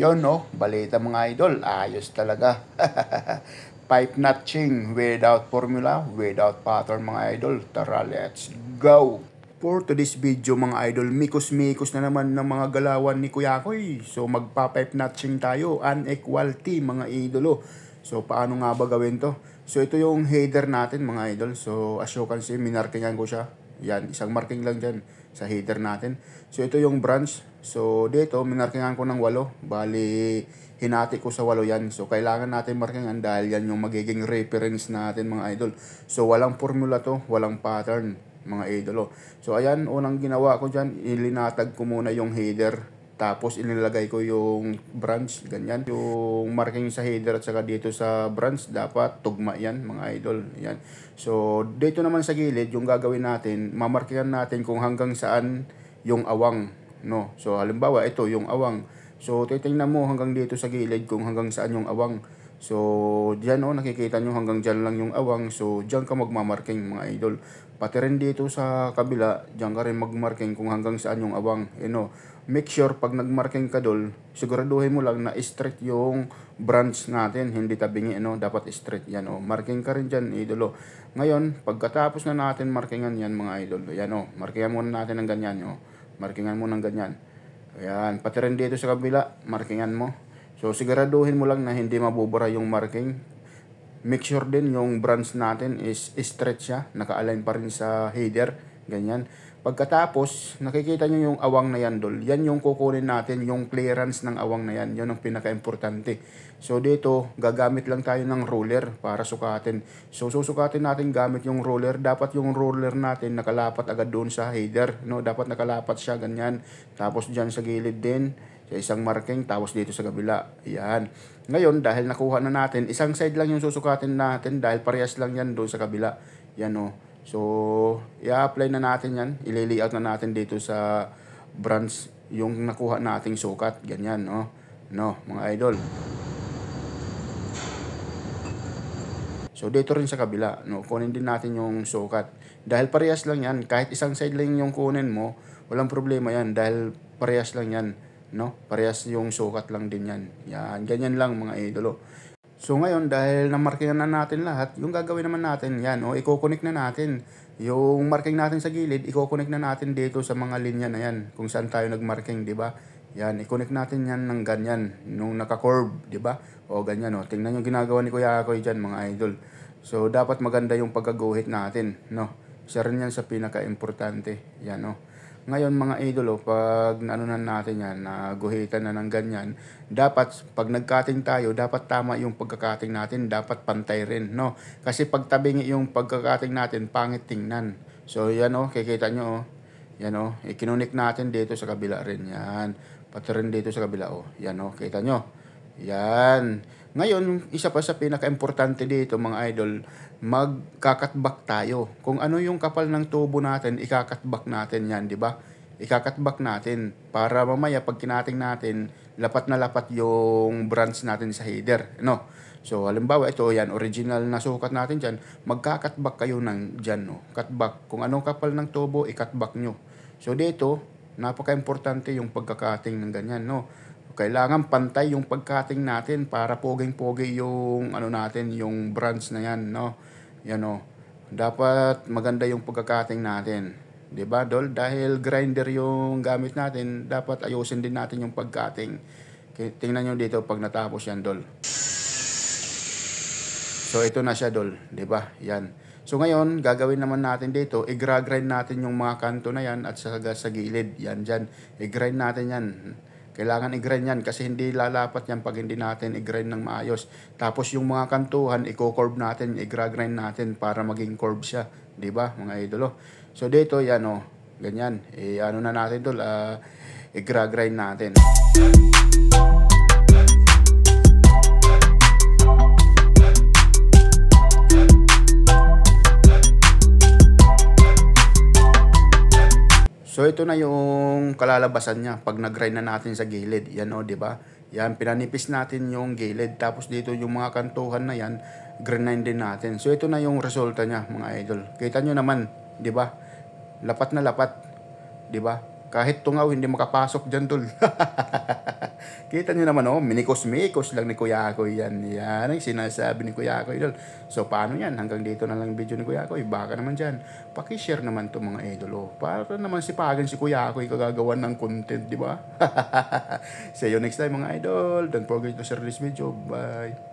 Yun no, balita mga idol, ayos talaga. Pipe notching without formula, without pattern mga idol. Tara, let's go! For today's video mga idol, mikos-mikos na naman ng mga galawan ni Kuya Koy. So magpa-pipe notching tayo, unequality mga idolo. So paano nga ba gawin to? So ito yung header natin mga idol. So as you can see, minarkingan ko siya. Yan, isang marking lang dyan sa header natin. So ito yung branch. So dito, minarkingan ko ng 8. Bali, hinati ko sa 8 yan. So kailangan natin markingan dahil yan yung magiging reference natin mga idol. So walang formula to, walang pattern mga idolo. So ayan, unang ginawa ko dyan, ilinatag ko muna yung header. Tapos inilagay ko yung branch, ganyan. Yung marking sa header at saka dito sa branch, dapat tugma yan mga idol. Yan. So dito naman sa gilid, yung gagawin natin, mamarkingan natin kung hanggang saan yung awang. No? So halimbawa, ito yung awang. So titingnan mo hanggang dito sa gilid kung hanggang saan yung awang. So diyan nakikita nyo hanggang dyan lang yung awang. So diyan ka magmamarking mga idol. Pati rin dito sa kabila, diyan ka rin magmarking kung hanggang saan yung awang. Make sure pag nagmarking ka dol, siguraduhin mo lang na straight yung branch natin, hindi tabingi, dapat straight yan. Marking ka rin dyan idolo. Ngayon, pagkatapos na natin markingan yan mga idol, yan markingan muna natin ng ganyan. Markingan mo ng ganyan. Ayan, pati rin dito sa kabila, markingan mo. So siguraduhin mo lang na hindi mabubura yung marking. Make sure din yung branch natin is straight siya, naka-align pa rin sa header, ganyan. Pagkatapos, nakikita nyo yung awang na yan dol. Yan yung kukunin natin, yung clearance ng awang na yan. Yan ang pinaka-importante. So dito, gagamit lang tayo ng ruler para sukatin. So susukatin natin gamit yung ruler. Dapat yung ruler natin nakalapat agad doon sa header. Dapat nakalapat siya, ganyan. Tapos dyan sa gilid din, sa isang marking, tapos dito sa kabila. Yan. Ngayon, dahil nakuha na natin, isang side lang yung susukatin natin dahil parehas lang yan doon sa kabila. Yan So, i-apply na natin yan. I-layout na natin dito sa branch yung nakuha nating sukat. Ganyan, mga idol. So, dito rin sa kabila, kunin din natin yung sukat. Dahil parehas lang yan, kahit isang side lang yung kunin mo, walang problema yan dahil parehas lang yan. Parehas yung sukat lang din yan. Yan, ganyan lang mga idolo. So ngayon, dahil na-markingan na natin lahat, yung gagawin naman natin, yan, i-connect na natin. Yung marking natin sa gilid, i-connect na natin dito sa mga linya na yan, kung saan tayo nag-marking, di ba? Yan, i-connect natin yan ng ganyan, nung naka-curve, di ba? O ganyan, tingnan yung ginagawa ni Kuya Koy dyan, mga idol. So dapat maganda yung pagkaguhit natin, Isa rin yan sa pinaka-importante, yan, Ngayon mga idolo, pag naanunan natin yan, guhitan na ng ganyan, dapat pag nag-cutting tayo, dapat tama yung pagka-cutting natin, dapat pantay rin, Kasi pag tabingi yung pagka-cutting natin, pangit tingnan. So yan kikita nyo, yan ikinunik natin dito sa kabila rin, yan. Pati rin dito sa kabila, yan kita nyo. Yan. Ngayon, isa pa sa pinaka-importante dito mga idol, magkakatback tayo. Kung ano yung kapal ng tubo natin, ikakatback natin yan, di ba? Ikakatback natin para mamaya pag kinating natin, lapat na lapat yung branch natin sa header, So, halimbawa ito, yan, original na sukat natin dyan, magkakatback kayo ng dyan, Cutback. Kung anong kapal ng tubo, ikatback nyo. So, dito, napaka-importante yung pagkakating ng ganyan, Kailangan pantay yung pagcutting natin para poging-pogi yung natin, yung branch na yan, Yan Dapat maganda yung pagkakating natin. 'Di ba, dol? Dahil grinder yung gamit natin, dapat ayusin din natin yung pagcutting. Tingnan niyo dito pag natapos yan, dol. So ito na siya, dol, 'di ba? Yan. So ngayon, gagawin naman natin dito, i-grind natin yung mga kanto na yan at sa gilid, yan diyan. I-grind natin yan. Kailangan i-grind yan kasi hindi lalapat yan pag hindi natin i-grind ng maayos. Tapos yung mga kantuhan, i-curve natin, i-grind natin para maging curve siya. Diba, mga idolo? So dito, yan ganyan. Ano na natin tol, i-grind natin. So ito na yung kalalabasan niya pag nag-grind na natin sa gilid. Yan di ba? Yan, pinanipis natin yung gilid. Tapos dito yung mga kantuhan na yan, grind din natin. So ito na yung resulta niya, mga idol. Kita nyo naman, di ba? Lapat na lapat, di ba? Kahit tungaw, hindi makapasok dyan, tol. Kita nyo naman, oh, minikos-mikos lang ni Kuya Koy yan. Yan ang sinasabi ni Kuya Koy, idol. So, paano yan? Hanggang dito na lang video ni Kuya Koy. Baka naman dyan, pakishare naman to mga idol, oh. Para naman sipagan si Kuya Koy kagagawan ng content, di ba? See you next time, mga idol. Don't forget to share this video. Bye.